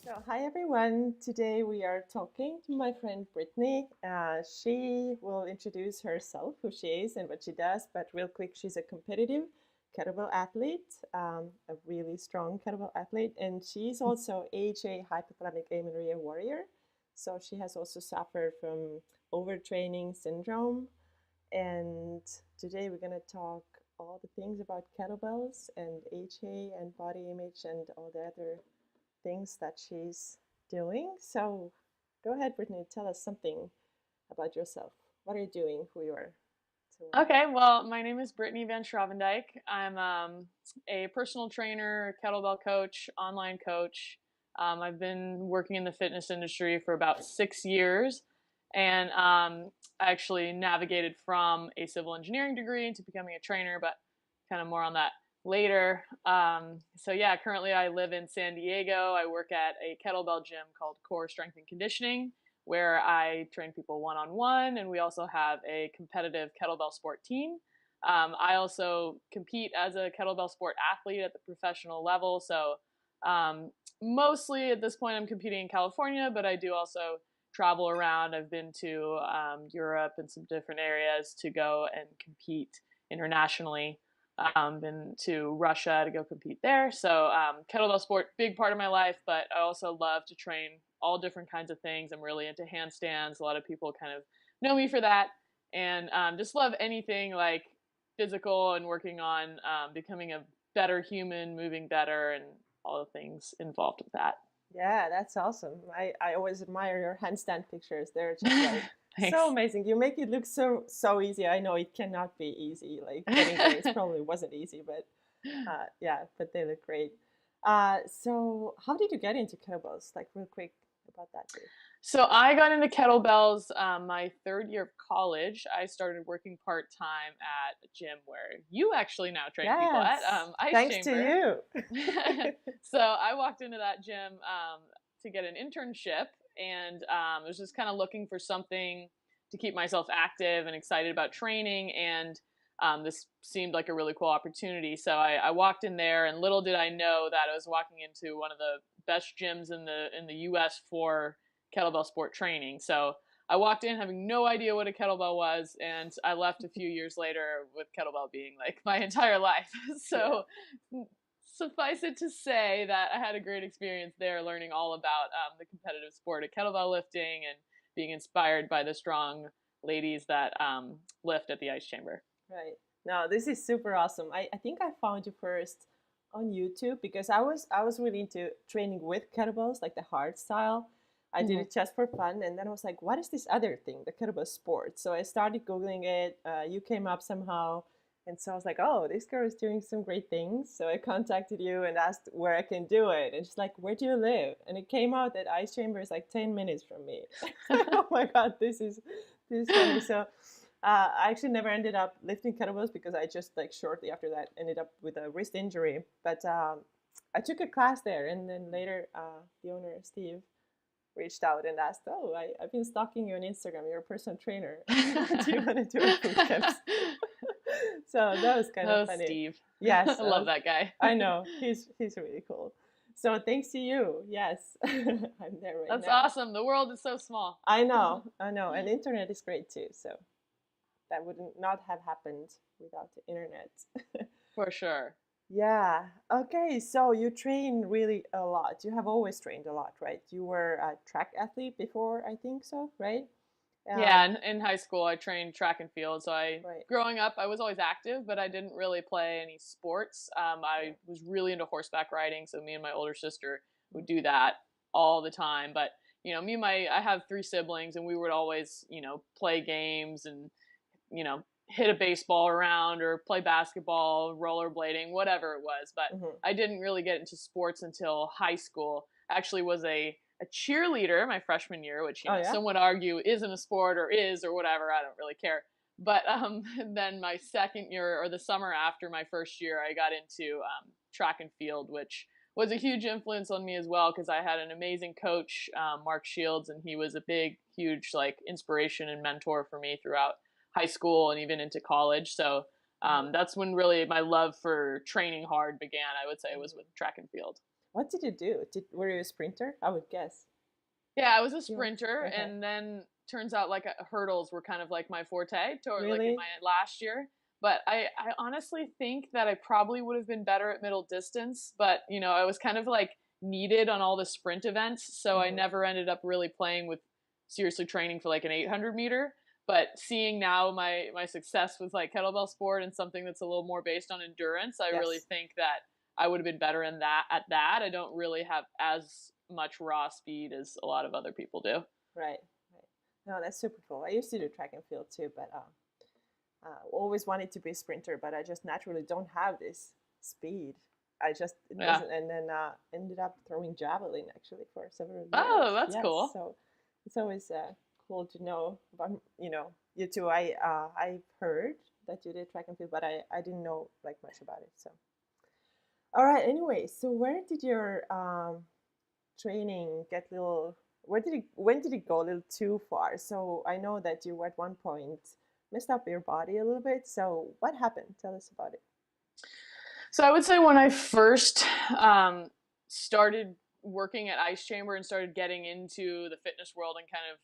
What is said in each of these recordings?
So, hi everyone. Today we are talking to my friend Brittany. She will introduce herself, who she is, and what she does. But real quick, she's a competitive kettlebell athlete, a really strong kettlebell athlete, and she's also AHA hypothalamic amenorrhea warrior. So she has also suffered from overtraining syndrome. And today we're going to talk all the things about kettlebells and AHA and body image and all the other things that she's doing. So go ahead, Brittany, tell us something about yourself. What are you doing? Who you are? So, Okay, well, my name is Brittany van Schravendijk. I'm a personal trainer, kettlebell coach, online coach. I've been working in the fitness industry for about 6 years, and I actually navigated from a civil engineering degree into becoming a trainer, but kind of more on that later. So yeah, currently I live in San Diego. I work at a kettlebell gym called Core Strength and Conditioning, where I train people one-on-one, and we also have a competitive kettlebell sport team. I also compete as a kettlebell sport athlete at the professional level. So mostly at this point I'm competing in California, but I do also travel around. I've been to Europe and some different areas to go and compete internationally. Been to Russia to go compete there. So kettlebell sport, big part of my life, but I also love to train all different kinds of things. I'm really into handstands. A lot of people kind of know me for that, and just love anything like physical and working on becoming a better human, moving better, and all the things involved with that. yeah, that's awesome. I always admire your handstand pictures. They're just like so Thanks. amazing. You make it look so easy. I know it cannot be easy. Like getting there, it probably wasn't easy, but yeah, but they look great. So how did you get into kettlebells? Like real quick about that too. So I got into kettlebells my third year of college. I started working part time at a gym where you actually now train people at, Yes, Ice thanks to Chamber. you. So I walked into that gym to get an internship, and I was just kind of looking for something to keep myself active and excited about training. And this seemed like a really cool opportunity. So I walked in there, and little did I know that I was walking into one of the best gyms in the U.S. for kettlebell sport training. So I walked in having no idea what a kettlebell was, and I left a few years later with kettlebell being like my entire life. Yeah. So suffice it to say that I had a great experience there, learning all about the competitive sport of kettlebell lifting and being inspired by the strong ladies that lift at the Ice Chamber. Right. No, this is super awesome. I think I found you first on YouTube because I was really into training with kettlebells, like the hard style. I did Mm-hmm. it just for fun, and then I was like, "What is this other thing, the kettlebell sport?" So I started googling it. You came up somehow, and so I was like, "Oh, this girl is doing some great things." So I contacted you and asked where I can do it, and she's like, "Where do you live?" And it came out that Ice Chamber is like 10 minutes from me. Oh my God, this is funny. So I actually never ended up lifting kettlebells because I just like shortly after that ended up with a wrist injury. But I took a class there, and then later the owner Steve reached out and asked, "Oh, I've been stalking you on Instagram. You're a personal trainer. Do you want to do a boot camp?" So that was kind of Oh, funny. Steve. Yes, I love that guy. I know he's really cool. So thanks to you, yes, I'm there right That's now. awesome. The world is so small. I know, and internet is great too. So that would not have happened without the internet. For sure. Yeah. Okay. So you train really a lot. You have always trained a lot, right? You were a track athlete before, I think so, right? Yeah, Um, in high school I trained track and field. So right. growing up, I was always active, but I didn't really play any sports. Yeah. I was really into horseback riding, so me and my older sister would do that all the time. But I have three siblings, and we would always, play games and hit a baseball around or play basketball, rollerblading, whatever it was. But Mm-hmm. I didn't really get into sports until high school. Actually, was a cheerleader my freshman year, which Oh yeah. some would argue isn't a sport or is or whatever. I don't really care. But then my second year or the summer after my first year, I got into track and field, which was a huge influence on me as well because I had an amazing coach, Mark Shields, and he was a big, huge like inspiration and mentor for me throughout high school and even into college. So Mm-hmm. that's when really my love for training hard began. I would say it was Mm-hmm. with track and field. What did you do? Were you a sprinter? I would guess. Yeah, I was a You were. sprinter, Okay. and then turns out like hurdles were kind of like my forte toward like in Really? my last year. But I honestly think that I probably would have been better at middle distance, but you know, I was kind of like needed on all the sprint events, so I Mm-hmm. never ended up really playing with seriously training for like an 800 meter. But seeing now my success with like kettlebell sport and something that's a little more based on endurance, I really Yes. think that I would have been better in that at that. I don't really have as much raw speed as a lot of other people do. Right. Right. No, that's super cool. I used to do track and field too, but always wanted to be a sprinter, but I just naturally don't have this speed. I just it Yeah. doesn't, and then ended up throwing javelin actually for several years. Oh, that's Yes, cool. so it's always cool to know about you too. I've heard that you did track and field, but I didn't know like much about it. So all right. Anyway, so where did your training get little? Where did it? When did it go a little too far? So I know that you at one point messed up your body a little bit. So what happened? Tell us about it. So I would say when I first started working at Ice Chamber and started getting into the fitness world and kind of,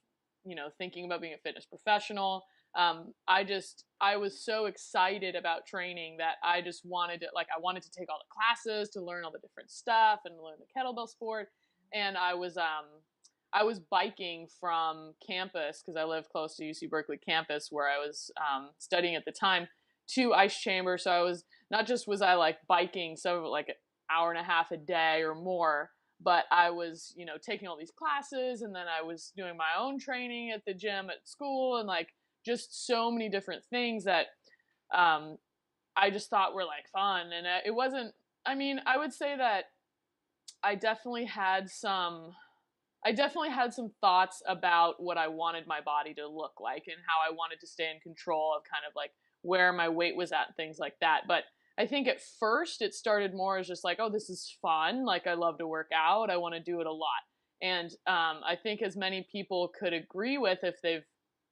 you know, thinking about being a fitness professional, I was so excited about training that I just wanted to, like, I wanted to take all the classes to learn all the different stuff and learn the kettlebell sport. And I was biking from campus because I live close to UC Berkeley campus where I was studying at the time to Ice Chamber. So I was not just was I like biking so like an hour and a half a day or more, but I was, you know, taking all these classes and then I was doing my own training at the gym at school and like just so many different things that um, I just thought were like fun. And it wasn't, I mean, I would say that I definitely had some I definitely had some thoughts about what I wanted my body to look like and how I wanted to stay in control of kind of like where my weight was at and things like that. But I think at first it started more as just like, oh, this is fun. Like I love to work out. I want to do it a lot. And I think as many people could agree with if they've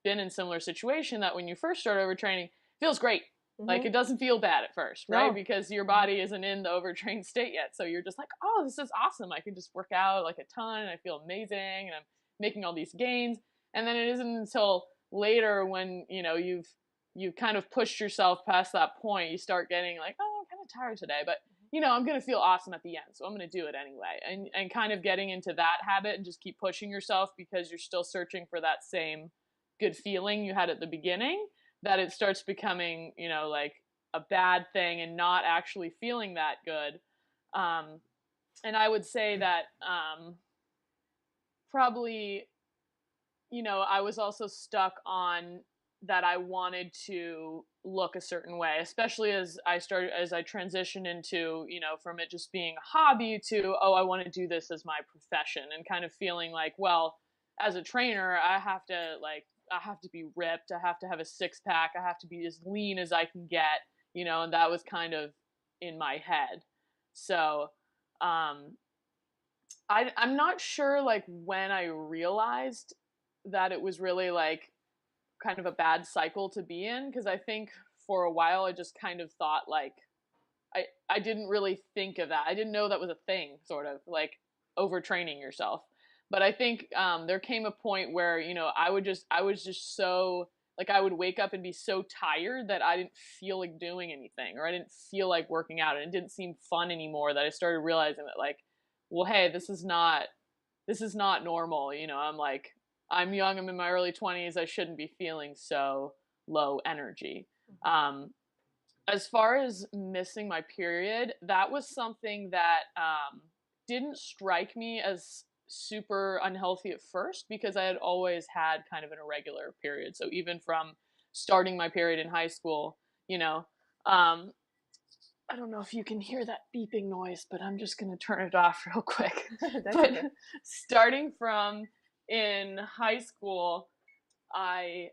been in similar situation that when you first start overtraining, it feels great. Like Mm-hmm. it doesn't feel bad at first, right? No. Because your Mm-hmm. body isn't in the overtrained state yet. So you're just like, oh, this is awesome. I can just work out like a ton and I feel amazing and I'm making all these gains. And then it isn't until later when, you know, you've kind of pushed yourself past that point, you start getting like, oh, I'm kind of tired today, but you know, I'm going to feel awesome at the end. So I'm going to do it anyway. And kind of getting into that habit and just keep pushing yourself because you're still searching for that same good feeling you had at the beginning, that it starts becoming, you know, like a bad thing and not actually feeling that good. Um, and I would say that probably, you know, I was also stuck on that I wanted to look a certain way, especially as I transitioned into, you know, from it just being a hobby to, oh, I want to do this as my profession and kind of feeling like, well, as a trainer, I have to be ripped. I have to have a six pack. I have to be as lean as I can get, you know, and that was kind of in my head. So, um, I'm not sure like when I realized that it was really like kind of a bad cycle to be in, because I think for a while I just kind of thought like I didn't really think of that. I didn't know that was a thing, sort of like overtraining yourself. But I think there came a point where, you know, I was just so like I would wake up and be so tired that I didn't feel like doing anything or I didn't feel like working out and it didn't seem fun anymore, that I started realizing that like, well, hey, this is not normal. You know, I'm like, I'm young, I'm in my early 20s, I shouldn't be feeling so low energy. Um, as far as missing my period, that was something that didn't strike me as super unhealthy at first because I had always had kind of an irregular period. So even from starting my period in high school, you know, um, I don't know if you can hear that beeping noise, but I'm just going to turn it off real quick. That's But okay. starting from in high school, I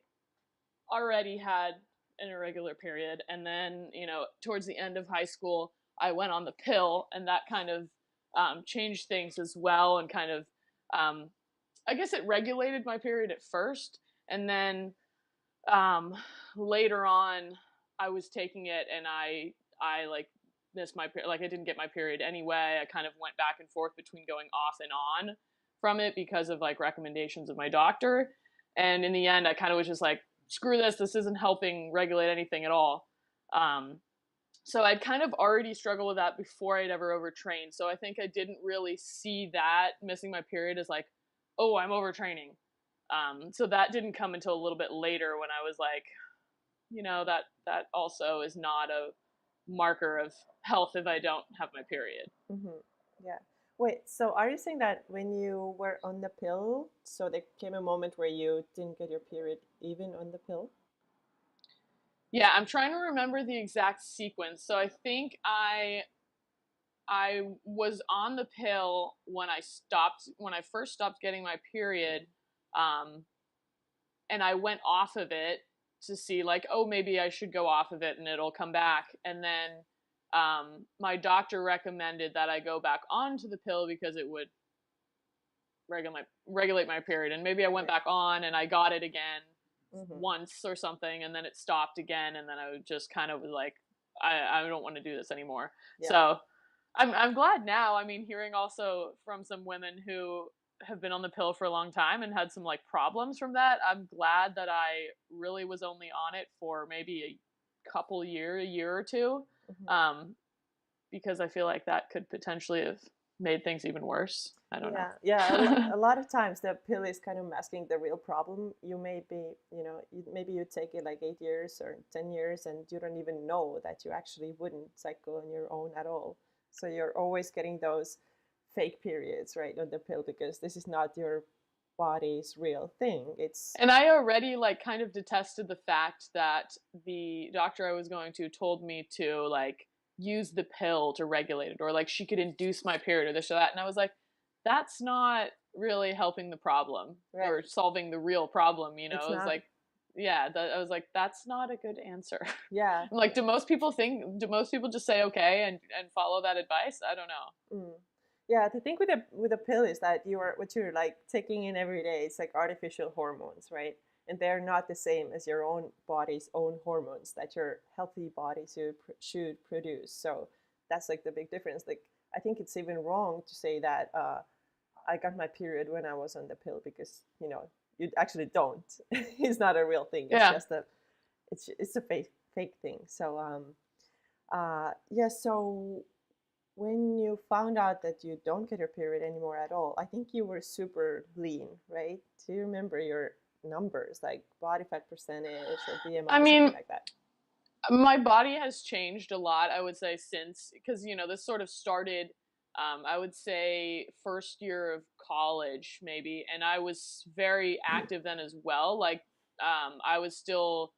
already had an irregular period. And then, you know, towards the end of high school, I went on the pill, and that kind of changed things as well. And kind of, I guess it regulated my period at first. And then um, later on, I was taking it and I like miss my period. Like I didn't get my period anyway. I kind of went back and forth between going off and on from it because of like recommendations of my doctor. And in the end, I kind of was just like, screw this. This isn't helping regulate anything at all. So I'd kind of already struggled with that before I'd ever overtrained. So I think I didn't really see that missing my period as like, oh, I'm overtraining. So that didn't come until a little bit later when I was like, that also is not a marker of health if I don't have my period. Mm-hmm. Yeah. Wait, so are you saying that when you were on the pill, so there came a moment where you didn't get your period even on the pill? Yeah, I'm trying to remember the exact sequence. So I think I was on the pill when I first stopped getting my period, and I went off of it to see like, oh, maybe I should go off of it and it'll come back. And then my doctor recommended that I go back onto the pill because it would regulate my period. And maybe I went back on and I got it again once or something, and then it stopped again, and then I just kind of was like, I don't want to do this anymore. Yeah. So I'm glad now. I mean, hearing also from some women who have been on the pill for a long time and had some like problems from that, I'm glad that I really was only on it for maybe a year or two, because I feel like that could potentially have made things even worse. I don't know. Yeah. A lot of times the pill is kind of masking the real problem. You may be, maybe you take it like 8 years or 10 years and you don't even know that you actually wouldn't cycle on your own at all. So you're always getting those fake periods, right, on the pill, because this is not your body's real thing. And I already like kind of detested the fact that the doctor I was going to told me to like use the pill to regulate it, or like she could induce my period or this or that. And I was like, that's not really helping the problem, right, or solving the real problem, It was like, I was like, that's not a good answer. Yeah. I'm like, do most people just say okay and follow that advice? I don't know. Yeah, the thing with a pill is that what you're like taking in every day, it's like artificial hormones, right? And they're not the same as your own body's own hormones that your healthy body should produce. So that's like the big difference. Like, I think it's even wrong to say that I got my period when I was on the pill, because you actually don't. It's not a real thing. It's just it's a fake thing. So so when you found out that you don't get your period anymore at all, I think you were super lean, right? Do you remember your numbers, like body fat percentage or BMI, something like that? My body has changed a lot, I would say, since, because this sort of started I would say first year of college maybe, and I was very active then as well. Like I was still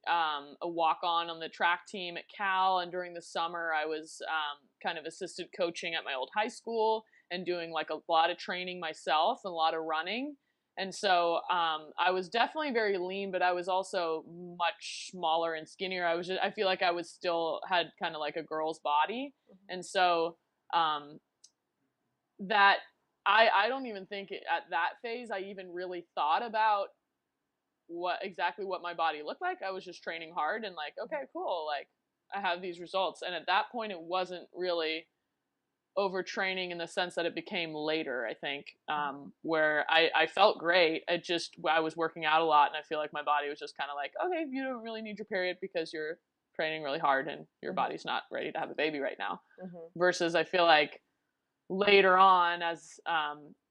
a walk-on the track team at Cal, and during the summer I was kind of assistant coaching at my old high school and doing like a lot of training myself and a lot of running. And so I was definitely very lean, but I was also much smaller and skinnier. I feel like I had kind of like a girl's body. And so that I don't even think at that phase I even really thought about exactly what my body looked like. I was just training hard and like, okay, cool, like I have these results. And at that point it wasn't really overtraining in the sense that it became later, I think, where I felt great. I was working out a lot, and I feel like my body was just kind of like, okay, you don't really need your period because you're training really hard and your body's not ready to have a baby right now. Versus I feel like later on, as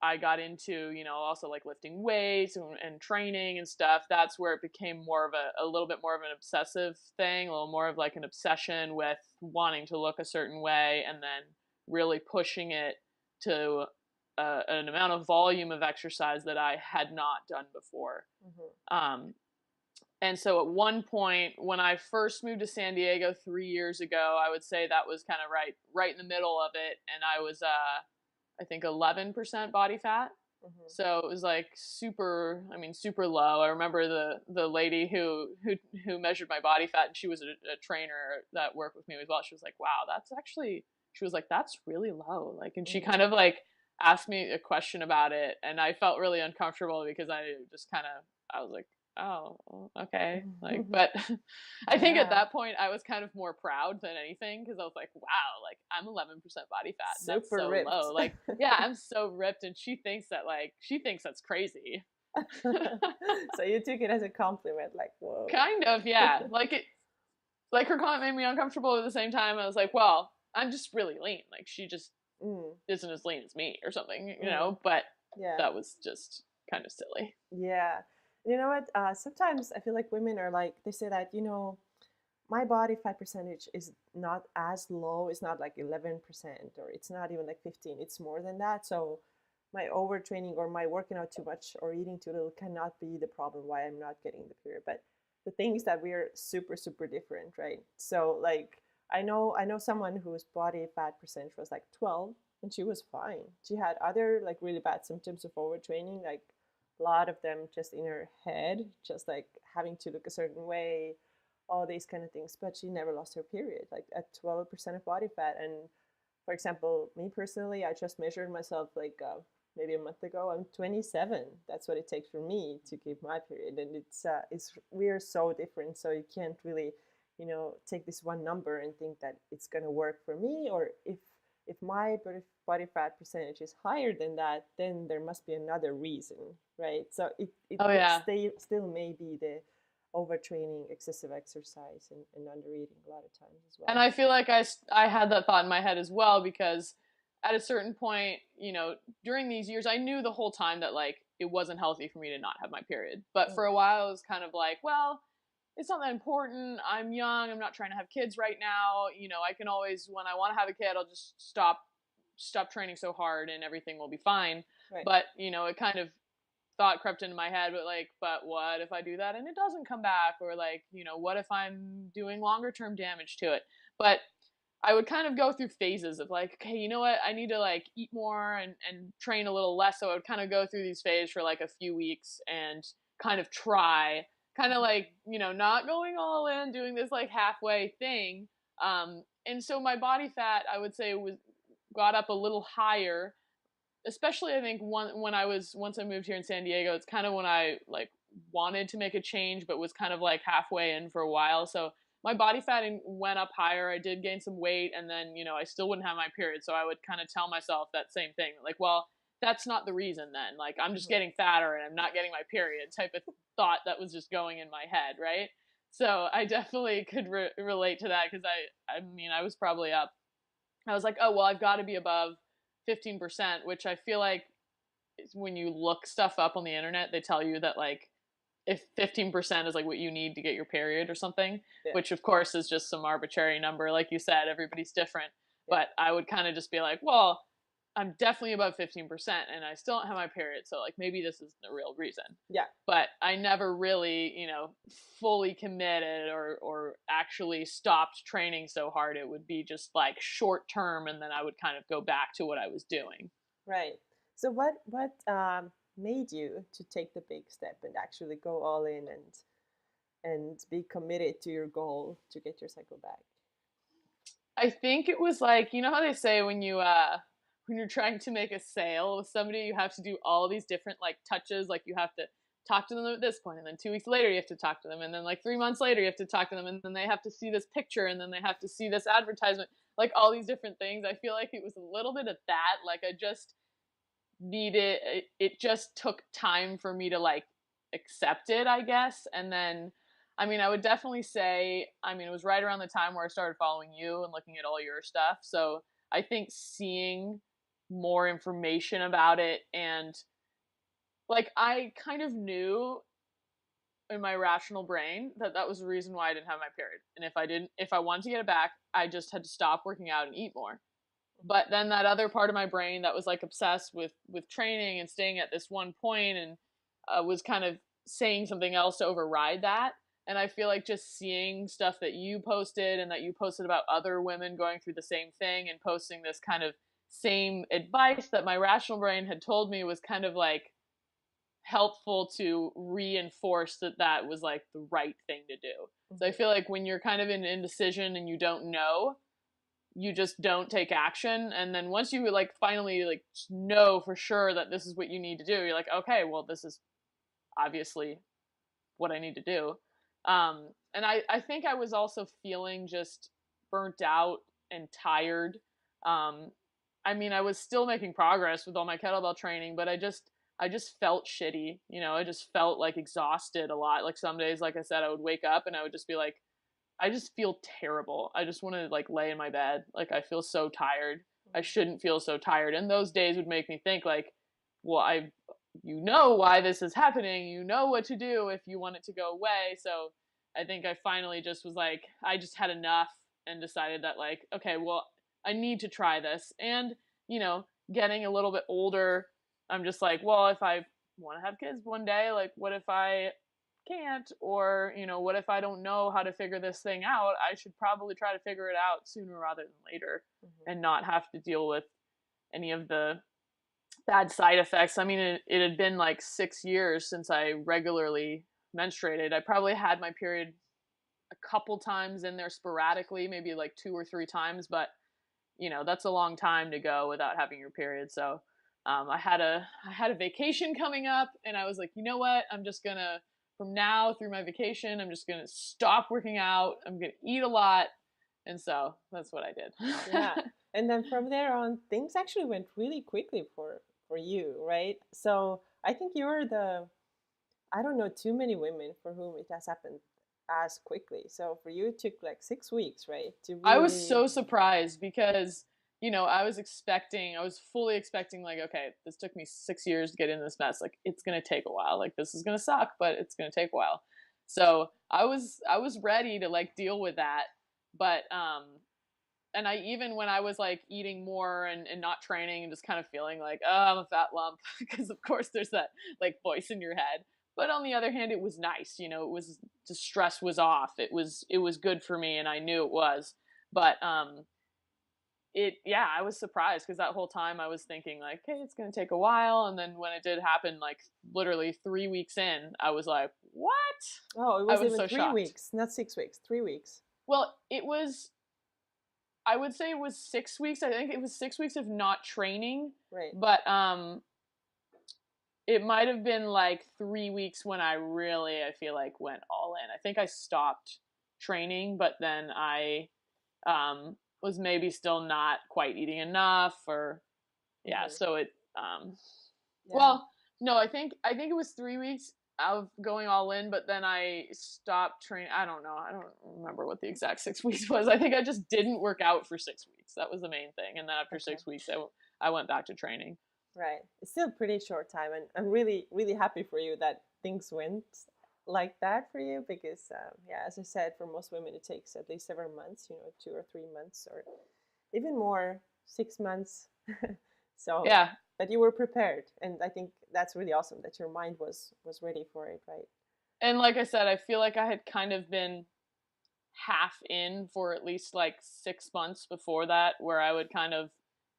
I got into, also like lifting weights and training and stuff, that's where it became more of a little bit more of an obsessive thing, a little more of like an obsession with wanting to look a certain way, and then really pushing it to an amount of volume of exercise that I had not done before. And so at one point, when I first moved to San Diego 3 years ago, I would say that was kind of right in the middle of it. And I was, I think 11% body fat. So it was like super low. I remember the lady who measured my body fat, and she was a trainer that worked with me as well. She was like, wow, she was like, that's really low. Like, and she kind of like asked me a question about it, and I felt really uncomfortable because I was like, oh, okay. Like, but I think at Yeah, that point I was kind of more proud than anything because I was like, wow, like I'm 11% body fat. And that's super so ripped. low. Like, yeah, I'm so ripped. And she thinks that's crazy. So you took it as a compliment, like, whoa. Kind of, yeah. Like her comment made me uncomfortable at the same time. I was like, well, I'm just really lean. Like she just Mm, isn't as lean as me or something, mm, but yeah. that was just kind of silly. Yeah. You know what? Sometimes I feel like women are like, they say that, my body fat percentage is not as low. It's not like 11%, or it's not even like 15. It's more than that. So my overtraining or my working out too much or eating too little cannot be the problem why I'm not getting the period. But the thing is that we're super, super different, right? So like I know someone whose body fat percentage was like 12 and she was fine. She had other like really bad symptoms of overtraining, like a lot of them just in her head, just like having to look a certain way, all these kind of things. But she never lost her period, like at 12% of body fat. And for example, me personally, I just measured myself like maybe a month ago. I'm 27. That's what it takes for me to keep my period, and it's we are so different. So you can't really, take this one number and think that it's gonna work for me, or if my body fat percentage is higher than that, then there must be another reason, right? So it Oh yeah. still may be the overtraining, excessive exercise, and under eating a lot of times as And well. I feel like I had that thought in my head as well because at a certain point, during these years, I knew the whole time that like it wasn't healthy for me to not have my period. But for Mm, a while, it was kind of like, well, it's not that important. I'm young. I'm not trying to have kids right now. I can always, when I want to have a kid, I'll just stop training so hard and everything will be fine. right. But it kind of thought crept into my head, but what if I do that and it doesn't come back? Or like, what if I'm doing longer term damage to it? But I would kind of go through phases of like, okay, you know what? I need to like eat more and train a little less. So I would kind of go through these phases for like a few weeks and kind of try, kind of like, not going all in, doing this like halfway thing. And so my body fat, I would say, was got up a little higher, especially I think once I moved here in San Diego. It's kind of when I like wanted to make a change, but was kind of like halfway in for a while. So my body fat went up higher. I did gain some weight, and then I still wouldn't have my period. So I would kind of tell myself that same thing, like, well, that's not the reason. Then, like, I'm just Mhm. getting fatter and I'm not getting my period, type of thought that was just going in my head, right? So I definitely could relate to that because I mean, I was probably up. I was like, oh well, I've got to be above 15%, which I feel like when you look stuff up on the internet, they tell you that like if 15% is like what you need to get your period or something, Yeah, which of course is just some arbitrary number. Like you said, everybody's different. yeah, But I would kind of just be like, well, I'm definitely above 15% and I still don't have my period. So like maybe this is the real reason. yeah. But I never really, fully committed or actually stopped training so hard. It would be just like short term and then I would kind of go back to what I was doing. Right. So what made you to take the big step and actually go all in and be committed to your goal to get your cycle back? I think it was like, you know how they say when you're trying to make a sale with somebody, you have to do all these different like touches, like you have to talk to them at this point, and then 2 weeks later you have to talk to them, and then like 3 months later you have to talk to them, and then they have to see this picture, and then they have to see this advertisement, like all these different things. I feel like it was a little bit of that. Like I just needed it just took time for me to like accept it, I guess. And then I mean, I would definitely say, I mean, it was right around the time where I started following you and looking at all your stuff. So I think seeing more information about it, and like I kind of knew in my rational brain that that was the reason why I didn't have my period. And if I wanted to get it back, I just had to stop working out and eat more. But then that other part of my brain that was like obsessed with training and staying at this one point and was kind of saying something else to override that. And I feel like just seeing stuff that you posted and that you posted about other women going through the same thing and posting this kind of same advice that my rational brain had told me was kind of like helpful to reinforce that that was like the right thing to do. So I Mhm. feel like when you're kind of in indecision and you don't know, you just don't take action. And then once you like finally like know for sure that this is what you need to do, you're like, okay, well, this is obviously what I need to do. And I think I was also feeling just burnt out and tired. I mean, I was still making progress with all my kettlebell training, but I just felt shitty. You know, I just felt like exhausted a lot. Like some days, like I said, I would wake up and I would just be like, I just feel terrible. I just want to like lay in my bed. Like I feel so tired. I shouldn't feel so tired. And those days would make me think like, well, you know why this is happening. You know what to do if you want it to go away. So I think I finally just was like, I just had enough and decided that like, okay, well, I need to try this. And, you know, getting a little bit older, I'm just like, well, if I want to have kids one day, like what if I can't? Or, you know, what if I don't know how to figure this thing out? I should probably try to figure it out sooner rather than later, and not have to deal with any of the bad side effects. I mean, it had been like 6 years since I regularly menstruated. I probably had my period a couple times in there sporadically, maybe like 2 or 3 times, but you know, that's a long time to go without having your period. So I had a vacation coming up, and I was like, you know what? I'm just gonna, from now through my vacation, I'm just gonna stop working out. I'm gonna eat a lot, and so that's what I did. Yeah. And then from there on, things actually went really quickly for you, right? So I think you're I don't know too many women for whom it has happened as quickly. So for you, it took like 6 weeks, right? To I was really, so surprised because, you know, I was fully expecting like, okay, this took me 6 years to get into this mess. Like it's going to take a while. Like this is going to suck, but it's going to take a while. So I was ready to like deal with that. But, and I, even when I was like eating more and not training and just kind of feeling like, oh, I'm a fat lump, because of course there's that like voice in your head. But on the other hand, it was nice, you know, it was, the stress was off. It was good for me, and I knew it was. But yeah, I was surprised because that whole time I was thinking like, hey, it's going to take a while. And then when it did happen, like literally 3 weeks in, I was like, what? oh, it I was was even so three shocked. weeks, not 6 weeks, 3 weeks. Well, I would say it was 6 weeks. I think it was 6 weeks of not training. Right. But it might have been like 3 weeks when I feel like went all in. I think I stopped training, but then I was maybe still not quite eating enough, or yeah. So it Yeah. well, no, I think it was 3 weeks of going all in, but then I stopped training. I don't know. I don't remember what the exact 6 weeks was. I think I just didn't work out for 6 weeks. That was the main thing. And then after Okay. 6 weeks, I went back to training. Right. It's still a pretty short time, and I'm really, really happy for you that things went like that for you, because, yeah, as I said, for most women, it takes at least several months, you know, 2 or 3 months, or even more, 6 months. So, Yeah. but you were prepared, and I think that's really awesome that your mind was ready for it, right? And like I said, I feel like I had kind of been half in for at least like 6 months before that, where I would kind of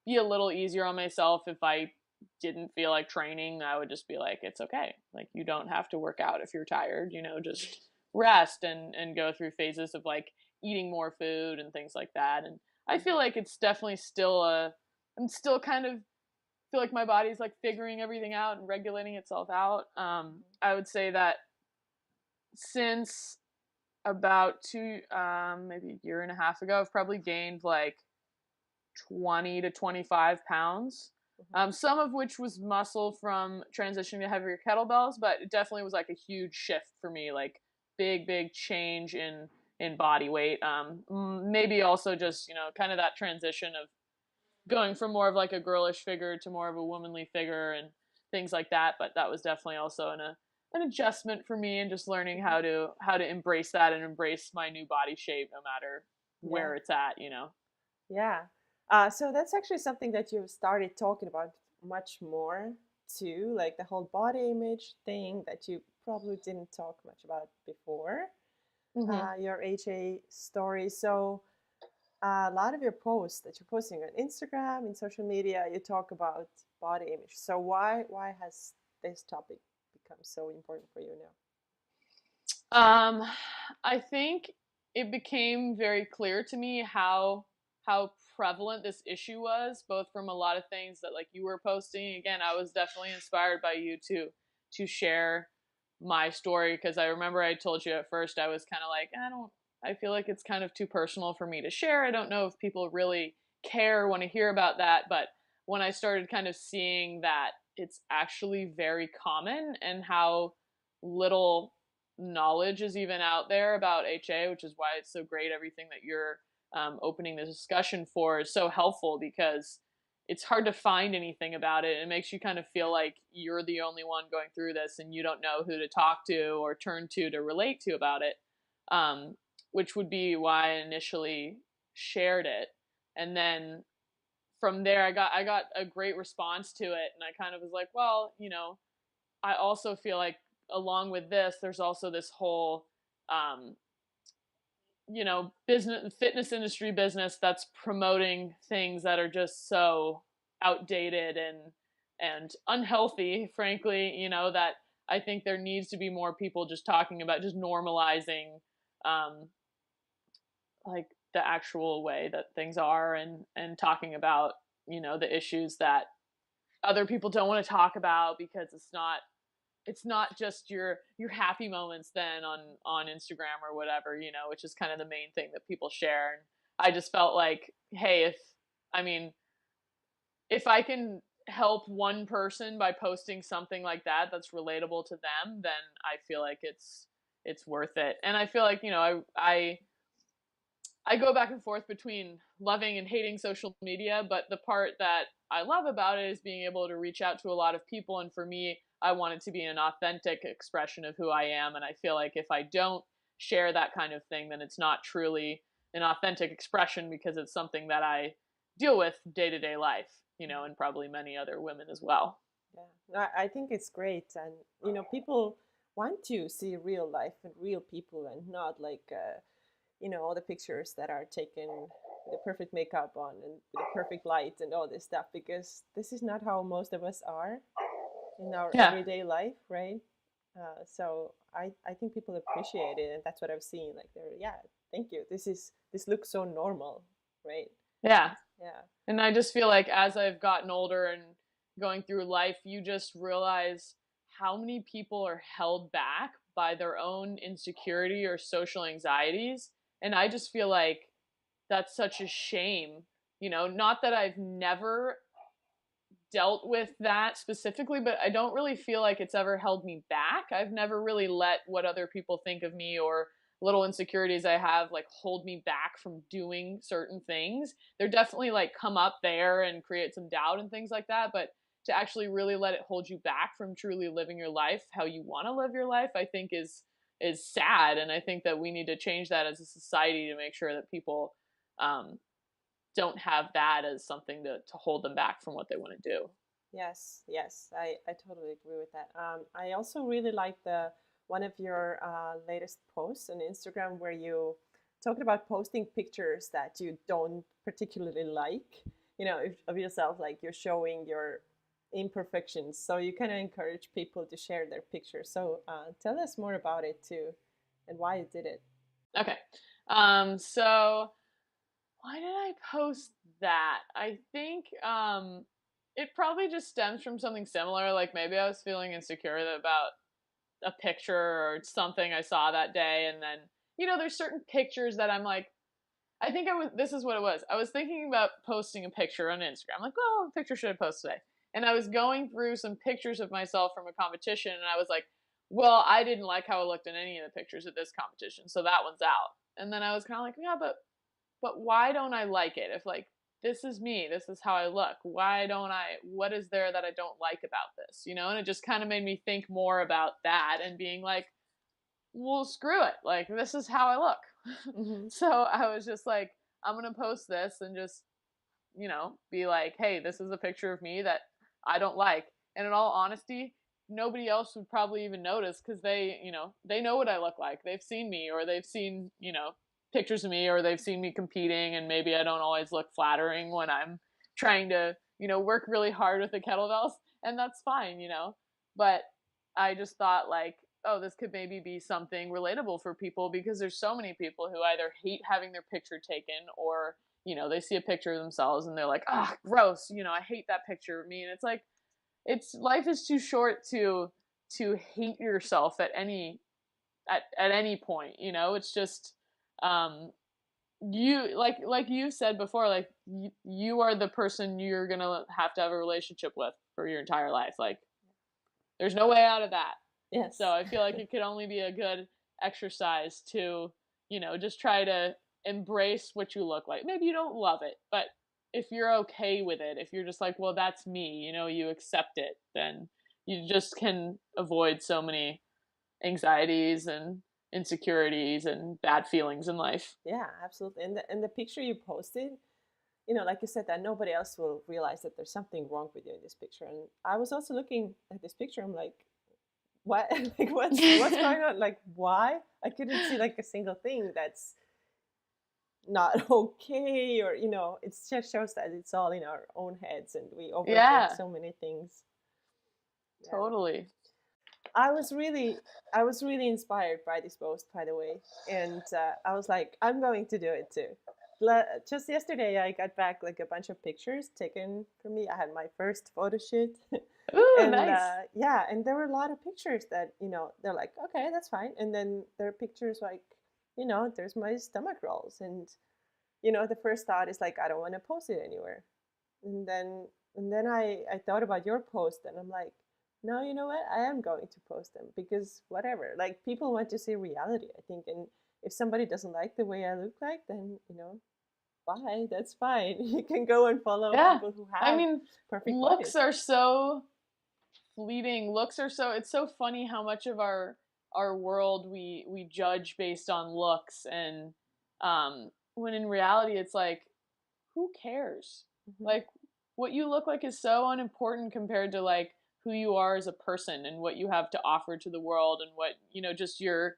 be a little easier on myself. If I didn't feel like training, I would just be like, it's okay. Like you don't have to work out if you're tired, you know, just rest and go through phases of like eating more food and things like that. And I feel like it's definitely still I'm still kind of feel like my body's like figuring everything out and regulating itself out. I would say that since about maybe a year and a half ago, I've probably gained like 20 to 25 pounds. Some of which was muscle from transitioning to heavier kettlebells, but it definitely was like a huge shift for me, like big change in body weight. Maybe also just, you know, kind of that transition of going from more of like a girlish figure to more of a womanly figure and things like that. But that was definitely also an adjustment for me, and just learning how to embrace that and embrace my new body shape no matter where it's at, you know. Yeah. So that's actually something that you've started talking about much more too, like the whole body image thing that you probably didn't talk much about before, your HA story. So a lot of your posts that you're posting on Instagram and social media, you talk about body image. So why has this topic become so important for you now? I think it became very clear to me how prevalent this issue was, both from a lot of things that like you were posting. Again, I was definitely inspired by you to share my story, because I remember I told you at first I was kind of like, I feel like it's kind of too personal for me to share. I don't know if people really care, want to hear about that. But when I started kind of seeing that it's actually very common, and how little knowledge is even out there about HA, which is why it's so great. Everything that you're opening the discussion for is so helpful, because it's hard to find anything about it. It makes you kind of feel like you're the only one going through this and you don't know who to talk to or turn to relate to about it, which would be why I initially shared it. And then from there, I got a great response to it, and I kind of was like, well, I also feel like along with this, there's also this whole business, fitness industry business that's promoting things that are just so outdated and unhealthy, frankly, that I think there needs to be more people just talking about, just normalizing like the actual way that things are, and talking about, the issues that other people don't want to talk about, because it's not just your happy moments then on Instagram or whatever, which is kind of the main thing that people share. And I just felt like, hey, if I can help one person by posting something like that that's relatable to them, then I feel like it's worth it. And I feel like, I go back and forth between loving and hating social media, but the part that I love about it is being able to reach out to a lot of people. And for me, I want it to be an authentic expression of who I am. And I feel like if I don't share that kind of thing, then it's not truly an authentic expression, because it's something that I deal with day to day life, and probably many other women as well. Yeah, I think it's great. And, people want to see real life and real people, and not like, all the pictures that are taken with the perfect makeup on and the perfect light and all this stuff, because this is not how most of us are in our everyday life, right? So I think people appreciate it, and that's what I've seen. Like, thank you. This looks so normal, right? Yeah. Yeah. And I just feel like as I've gotten older and going through life, you just realize how many people are held back by their own insecurity or social anxieties. And I just feel like that's such a shame. Not that I've never dealt with that specifically, but I don't really feel like it's ever held me back. I've never really let what other people think of me or little insecurities I have like hold me back from doing certain things. They're definitely like come up there and create some doubt and things like that, but to actually really let it hold you back from truly living your life how you want to live your life, I think is sad. And I think that we need to change that as a society to make sure that people don't have that as something to hold them back from what they want to do. Yes, I totally agree with that. I also really like one of your latest posts on Instagram, where you talked about posting pictures that you don't particularly like, of yourself, like you're showing your imperfections. So you kind of encourage people to share their pictures. So tell us more about it too, and why you did it. Okay. So why did I post that? I think it probably just stems from something similar. Like maybe I was feeling insecure about a picture or something I saw that day. And then, there's certain pictures that I'm like, this is what it was. I was thinking about posting a picture on Instagram. I'm like, oh, what picture should I post today? And I was going through some pictures of myself from a competition, and I was like, well, I didn't like how I looked in any of the pictures at this competition, so that one's out. And then I was kind of like, yeah, but why don't I like it? If like, this is me, this is how I look, what is there that I don't like about this? And it just kind of made me think more about that and being like, well, screw it. Like, this is how I look. Mm-hmm. So I was just like, I'm going to post this and just, be like, hey, this is a picture of me that I don't like. And in all honesty, nobody else would probably even notice, because they know what I look like. They've seen me, or they've seen, pictures of me, or they've seen me competing, and maybe I don't always look flattering when I'm trying to, work really hard with the kettlebells, and that's fine, but I just thought like, oh, this could maybe be something relatable for people, because there's so many people who either hate having their picture taken, or, they see a picture of themselves and they're like, ah, oh, gross, I hate that picture of me. And it's like, life is too short to to hate yourself at any point, you know. It's just you, like you said before, like you are the person you're gonna have to have a relationship with for your entire life. Like there's no way out of that. Yes. So I feel like it could only be a good exercise to, you know, just try to embrace what you look like. Maybe you don't love it, but if you're okay with it, if you're just like, well, that's me, you know, you accept it, then you just can avoid so many anxieties and insecurities and bad feelings in life. Yeah, absolutely. And the picture you posted, you know, like you said, that nobody else will realize that there's something wrong with you in this picture. And I was also looking at this picture. I'm like, what? Like, what's going on? Like, why? I couldn't see like a single thing that's not okay, or, you know, it just shows that it's all in our own heads and we overthink so many things. Yeah. Totally. I was really inspired by this post, by the way, and I was like, I'm going to do it too. Just yesterday, I got back like a bunch of pictures taken for me. I had my first photo shoot. Ooh, and nice. yeah, and there were a lot of pictures that, you know, they're like, okay, that's fine. And then there are pictures like, you know, there's my stomach rolls, and, you know, the first thought is like, I don't want to post it anywhere. And then I thought about your post, and I'm like, no, you know what? I am going to post them, because whatever, like, people want to see reality, I think. And if somebody doesn't like the way I look like, then, you know, bye, that's fine. You can go and follow people who have, I mean, perfect looks bodies. are so fleeting. It's so funny how much of our world we judge based on looks, and when in reality it's like, who cares? Mm-hmm. Like, what you look like is so unimportant compared to like who you are as a person and what you have to offer to the world, and what, you know, just your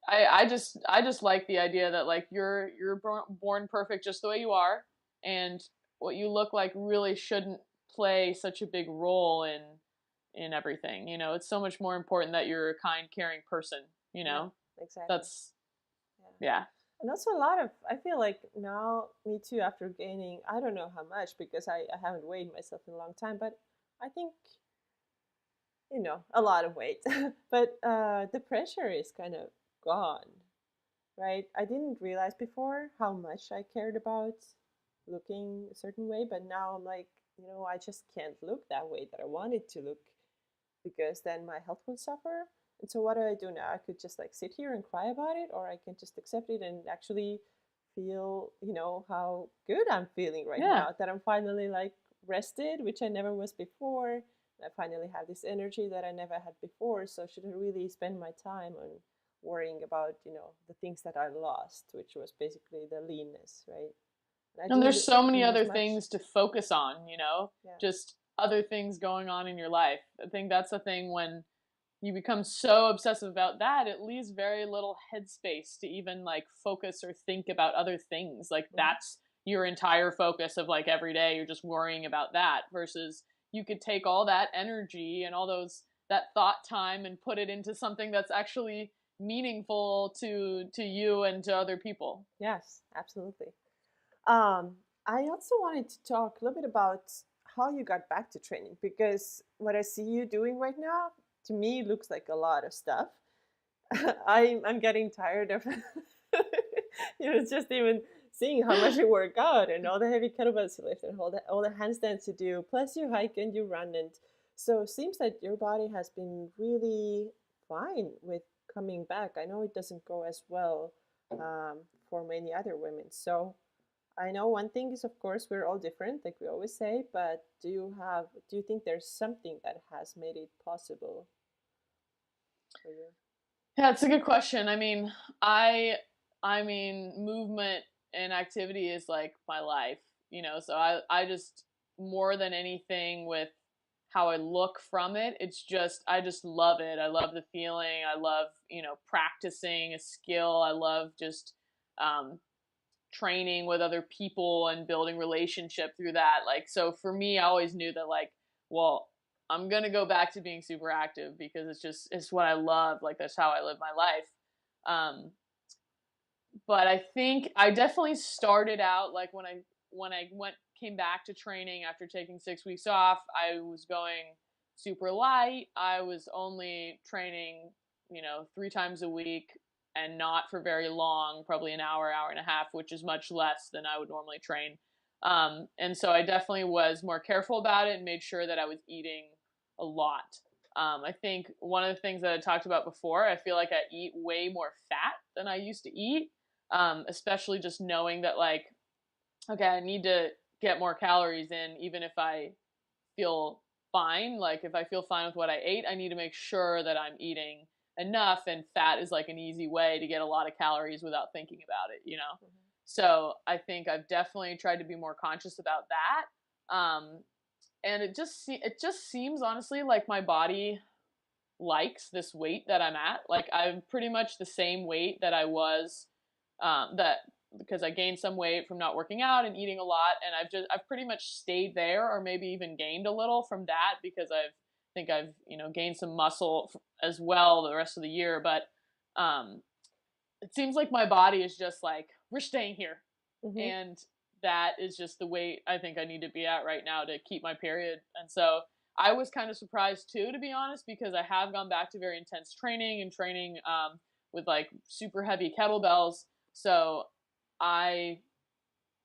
I just like the idea that like you're born perfect just the way you are, and what you look like really shouldn't play such a big role in everything. You know, it's so much more important that you're a kind, caring person, you know. Yeah, exactly. That's yeah. And also a lot of, I feel like now, me too, after gaining, I don't know how much, because I haven't weighed myself in a long time, but I think, you know, a lot of weight. But the pressure is kind of gone, right? I didn't realize before how much I cared about looking a certain way, but now I'm like, you know, I just can't look that way that I wanted to look, because then my health will suffer. And so what do I do now? I could just like sit here and cry about it, or I can just accept it and actually feel, you know, how good I'm feeling right now, that I'm finally like rested, which I never was before. I finally have this energy that I never had before. So should I really spend my time on worrying about, you know, the things that I lost, which was basically the leanness, right? And there's so many other things to focus on, you know, just other things going on in your life. I think that's the thing, when you become so obsessive about that, it leaves very little headspace to even like focus or think about other things. Like that's your entire focus of like every day, you're just worrying about that, versus you could take all that energy and all that thought time and put it into something that's actually meaningful to you and to other people. Yes, absolutely. I also wanted to talk a little bit about how you got back to training, because what I see you doing right now, to me, looks like a lot of stuff. I'm getting tired of, you know, just even seeing how much you work out and all the heavy kettlebells you lift and all the handstands you do, plus you hike and you run. And so it seems that your body has been really fine with coming back. I know it doesn't go as well for many other women. So I know one thing is, of course, we're all different, like we always say, but do you think there's something that has made it possible for you? Yeah, it's a good question. I mean, I mean, movement and activity is like my life, you know, so I just, more than anything with how I look from it, it's just, I just love it. I love the feeling. I love, you know, practicing a skill. I love just training with other people and building relationship through that. Like, so for me, I always knew that like, well, I'm going to go back to being super active because it's what I love. Like, that's how I live my life. But I think I definitely started out like when I came back to training after taking 6 weeks off, I was going super light. I was only training, 3 times a week and not for very long, probably an hour, hour and a half, which is much less than I would normally train. And so I definitely was more careful about it and made sure that I was eating a lot. I think one of the things that I talked about before, I feel like I eat way more fat than I used to eat, especially just knowing that like, okay, I need to get more calories in, even if I feel fine. Like if I feel fine with what I ate, I need to make sure that I'm eating enough, and fat is like an easy way to get a lot of calories without thinking about it. Mm-hmm. So I think I've definitely tried to be more conscious about that. And it just seems honestly like my body likes this weight that I'm at. Like I'm pretty much the same weight that I was, that because I gained some weight from not working out and eating a lot, and I've pretty much stayed there, or maybe even gained a little from that, because I've gained some muscle as well the rest of the year. But it seems like my body is just like, we're staying here, Mm-hmm. and that is just the weight I think I need to be at right now to keep my period. And so I was kind of surprised too, to be honest, because I have gone back to very intense training and training with like super heavy kettlebells. So I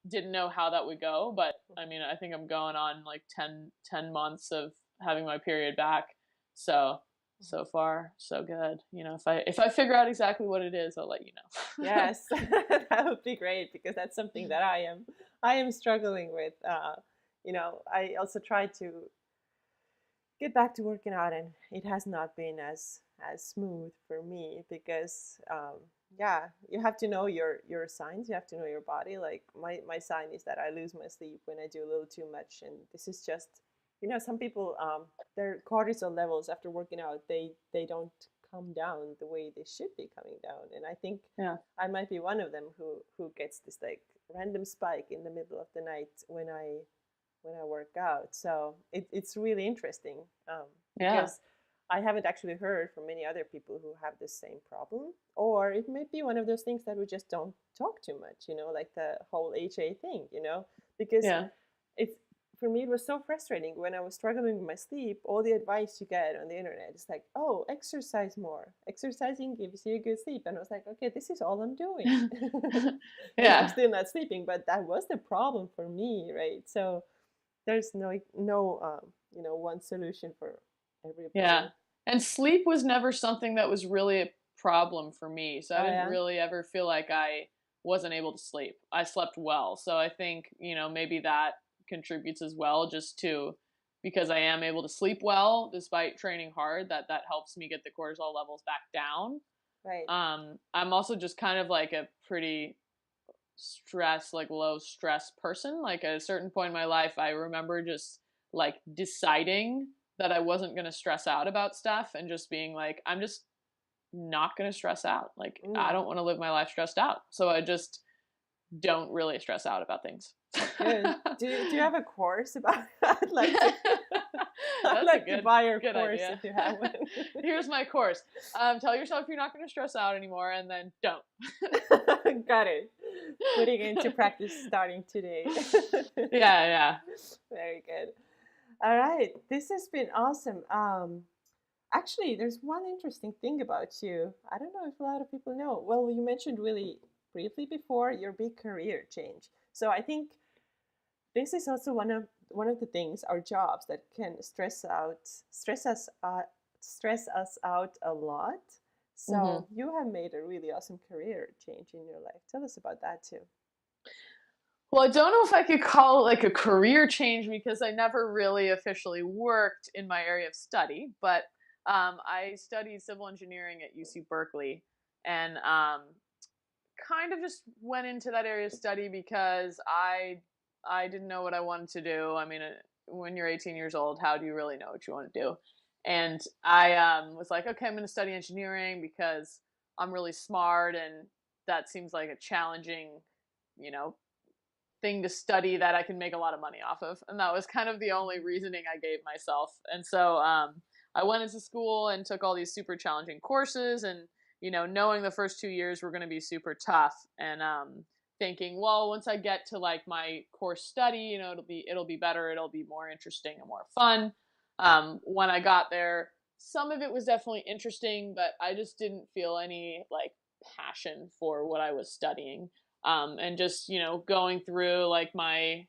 didn't know how that would go, but I mean, I think I'm going on like 10 months of having my period back. So far, so good. If I figure out exactly what it is, I'll let you know. Yes, that would be great, because that's something that I am struggling with. I also try to get back to working out, and it has not been as smooth for me, because yeah, you have to know your signs. You have to know your body. Like my sign is that I lose my sleep when I do a little too much, and this is just, some people, their cortisol levels after working out, they don't come down the way they should be coming down. And I think Yeah. I might be one of them who gets this like random spike in the middle of the night when I work out. So it's really interesting, Yeah. because I haven't actually heard from many other people who have the same problem. Or it may be one of those things that we just don't talk too much, like the whole HA thing, because Yeah. it's, for me, it was so frustrating when I was struggling with my sleep. All the advice you get on the internet is like, oh, exercise more. Exercising gives you a good sleep. And I was like, okay, this is all I'm doing. And I'm Yeah. still not sleeping, but that was the problem for me, right? So there's no one solution for everybody. Yeah. And sleep was never something that was really a problem for me. So I Oh didn't yeah. really ever feel like I wasn't able to sleep. I slept well. So I think, maybe that contributes as well, just to, because I am able to sleep well despite training hard, that helps me get the cortisol levels back down. Right. I'm also just kind of like a pretty like low stress person. Like at a certain point in my life, I remember just like deciding that I wasn't going to stress out about stuff, and just being like, I'm just not going to stress out. Like, I don't want to live my life stressed out. So I just don't really stress out about things. Good. Do you have a course about that? I'd like to buy your course idea. If you have one. Here's my course. Tell yourself you're not going to stress out anymore, and then don't. Got it. Putting into practice starting today. Yeah. Very good. All right. This has been awesome. Actually, there's one interesting thing about you. I don't know if a lot of people know. Well, you mentioned really briefly before your big career change. So I think this is also one of the things, our jobs, that can stress us out a lot. So you have made a really awesome career change in your life. Tell us about that too. Well, I don't know if I could call it like a career change, because I never really officially worked in my area of study, but I studied civil engineering at UC Berkeley, and kind of just went into that area of study because I didn't know what I wanted to do. I mean, when you're 18 years old, how do you really know what you want to do? And I was like, okay, I'm going to study engineering because I'm really smart, and that seems like a challenging, thing to study that I can make a lot of money off of. And that was kind of the only reasoning I gave myself. And so I went into school and took all these super challenging courses, and knowing the first 2 years were going to be super tough, and thinking, well, once I get to like my course study, it'll be better, it'll be more interesting and more fun. when I got there. Some of it was definitely interesting, but I just didn't feel any like passion for what I was studying. And just, going through like my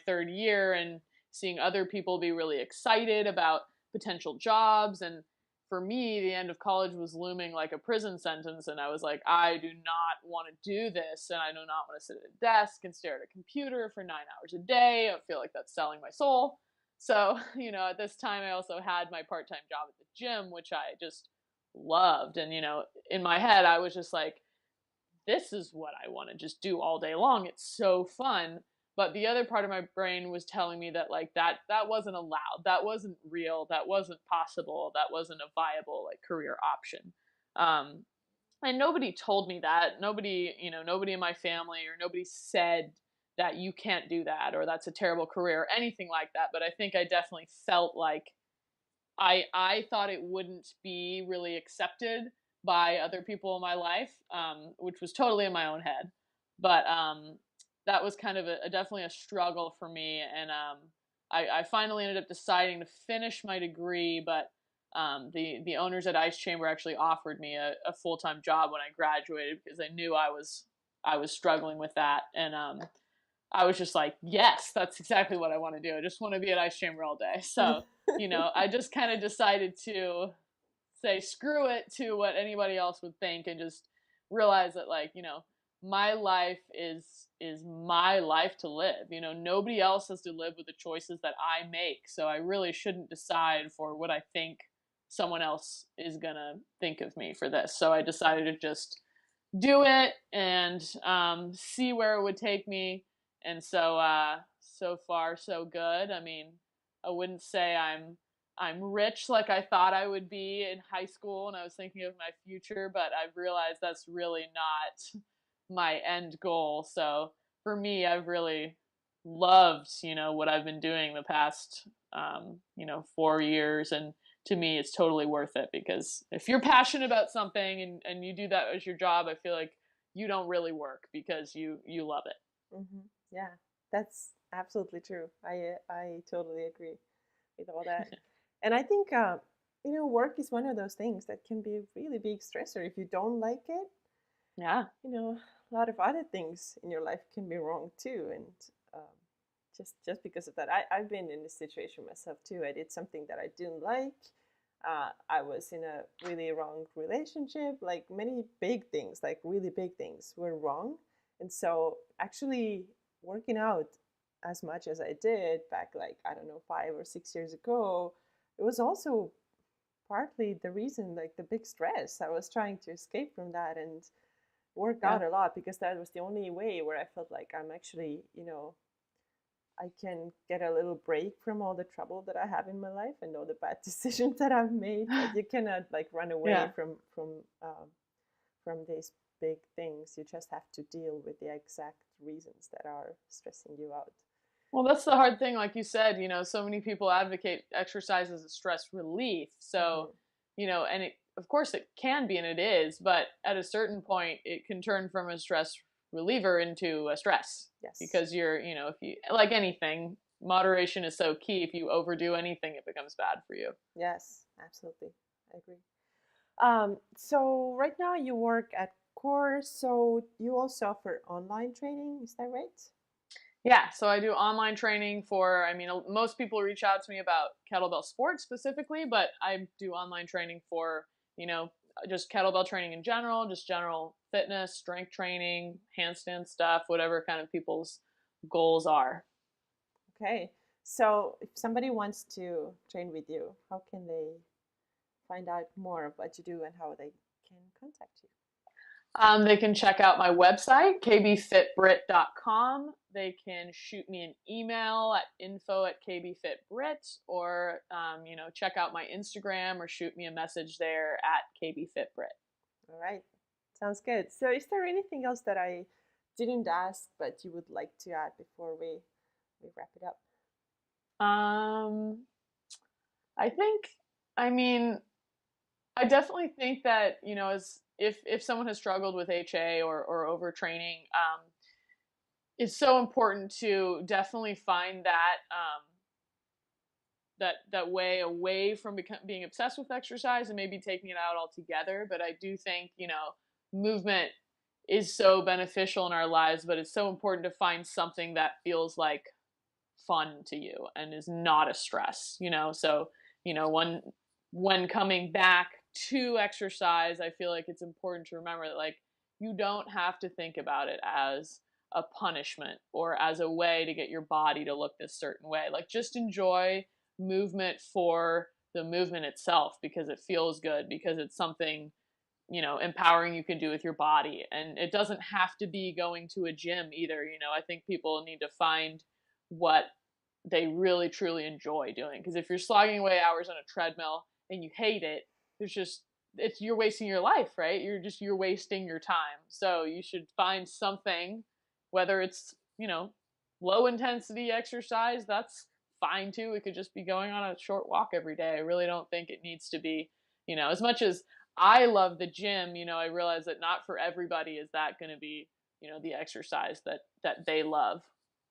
third year and seeing other people be really excited about potential jobs. And for me, the end of college was looming like a prison sentence. And I was like, I do not want to do this. And I do not want to sit at a desk and stare at a computer for 9 hours a day. I feel like that's selling my soul. So, at this time, I also had my part-time job at the gym, which I just loved. And, in my head, I was just like, this is what I want to just do all day long. It's so fun. But the other part of my brain was telling me that like that wasn't allowed. That wasn't real. That wasn't possible. That wasn't a viable like career option. Um, and nobody told me that. Nobody in my family or nobody said that you can't do that or that's a terrible career or anything like that. But I think I definitely felt like I thought it wouldn't be really accepted by other people in my life, which was totally in my own head. But that was kind of definitely a struggle for me. And I finally ended up deciding to finish my degree, but the owners at Ice Chamber actually offered me a full-time job when I graduated because they knew I was struggling with that. And I was just like, yes, that's exactly what I want to do. I just want to be at Ice Chamber all day. So, I just kind of decided to say screw it to what anybody else would think and just realize that like, my life is my life to live. Nobody else has to live with the choices that I make. So I really shouldn't decide for what I think someone else is going to think of me for this. So I decided to just do it and see where it would take me. And so far so good. I mean, I wouldn't say I'm rich like I thought I would be in high school and I was thinking of my future, but I've realized that's really not my end goal. So for me, I've really loved, what I've been doing the past 4 years, and to me it's totally worth it because if you're passionate about something and you do that as your job, I feel like you don't really work because you love it. Yeah, that's absolutely true. I totally agree with all that. And I think work is one of those things that can be a really big stressor if you don't like it. Yeah. A lot of other things in your life can be wrong too, and just because of that, I've been in this situation myself too. I did something that I didn't like. I was in a really wrong relationship. Like many big things, like really big things, were wrong. And so actually working out as much as I did back, like, I don't know, 5 or 6 years ago, it was also partly the reason, like the big stress. I was trying to escape from that and work out a lot because that was the only way where I felt like I'm actually, I can get a little break from all the trouble that I have in my life and all the bad decisions that I've made. But you cannot like run away from these big things. You just have to deal with the exact reasons that are stressing you out. Well, that's the hard thing. Like you said, so many people advocate exercise as a stress relief. So, and of course it can be, and it is, but at a certain point it can turn from a stress reliever into a stress. Yes. Because if you, like anything, moderation is so key. If you overdo anything, it becomes bad for you. Yes, absolutely. I agree. So right now you work at Core, so you also offer online training, is that right? Yeah, so I do online training for, most people reach out to me about Kettlebell Sport specifically, but I do online training for, just kettlebell training in general, just general fitness, strength training, handstand stuff, whatever kind of people's goals are. Okay, so if somebody wants to train with you, how can they find out more of what you do and how they can contact you? They can check out my website, kbfitbrit.com. They can shoot me an email at info@kbfitbrit, or, check out my Instagram or shoot me a message there at kbfitbrit. All right. Sounds good. So is there anything else that I didn't ask but you would like to add before we wrap it up? I think, I definitely think that, as if someone has struggled with HA or overtraining, it's so important to definitely find that way away from being obsessed with exercise and maybe taking it out altogether. But I do think, you know, movement is so beneficial in our lives, but it's so important to find something that feels like fun to you and is not a stress, you know? So, you know, when coming back to exercise, I feel like it's important to remember that, like, you don't have to think about it as a punishment or as a way to get your body to look this certain way. Like, just enjoy movement for the movement itself, because it feels good, because it's something, you know, empowering you can do with your body. And it doesn't have to be going to a gym either. You know, I think people need to find what they really truly enjoy doing. Because if you're slogging away hours on a treadmill and you hate it, you're wasting your life, right? You're wasting your time. So you should find something, whether it's, you know, low intensity exercise, that's fine too. It could just be going on a short walk every day. I really don't think it needs to be, you know, as much as I love the gym, you know, I realize that not for everybody is that going to be, you know, the exercise that they love.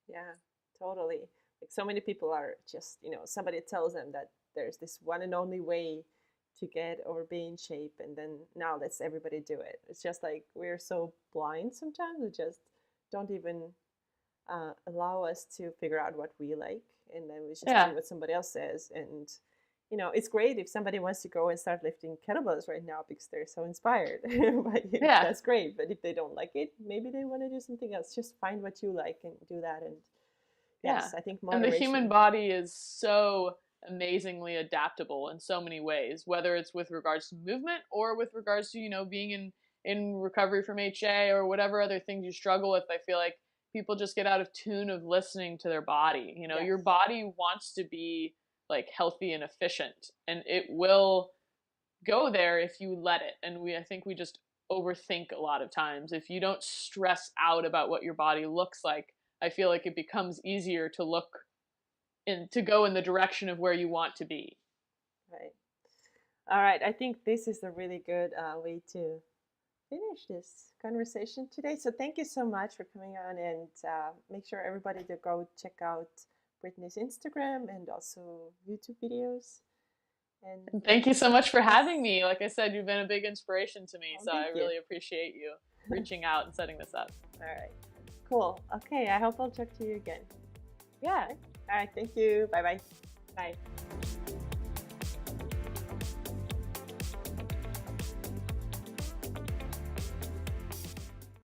Yeah, totally. Like, so many people are just, you know, somebody tells them that there's this one and only way to get or be in shape, and then now let's everybody do it. It's just like we're so blind sometimes. We just don't even allow us to figure out what we like, and then we just do what somebody else says. And you know, it's great if somebody wants to go and start lifting kettlebells right now because they're so inspired. That's great. But if they don't like it, maybe they want to do something else. Just find what you like and do that. And yes, I think moderation. And the human body is so amazingly adaptable in so many ways, whether it's with regards to movement or with regards to, you know, being in recovery from HA or whatever other things you struggle with. I feel like people just get out of tune of listening to their body. You know, your body wants to be like healthy and efficient, and it will go there if you let it. And I think we just overthink a lot of times. If you don't stress out about what your body looks like, I feel like it becomes easier to to go in the direction of where you want to be. Right. All right. I think this is a really good way to finish this conversation today. So thank you so much for coming on, and make sure everybody to go check out Brittany's Instagram and also YouTube videos. And thank you so much for having me. Like I said, you've been a big inspiration to me. So I really appreciate you reaching out and setting this up. All right. Cool. Okay. I hope I'll talk to you again. Yeah. All right. Thank you. Bye-bye. Bye.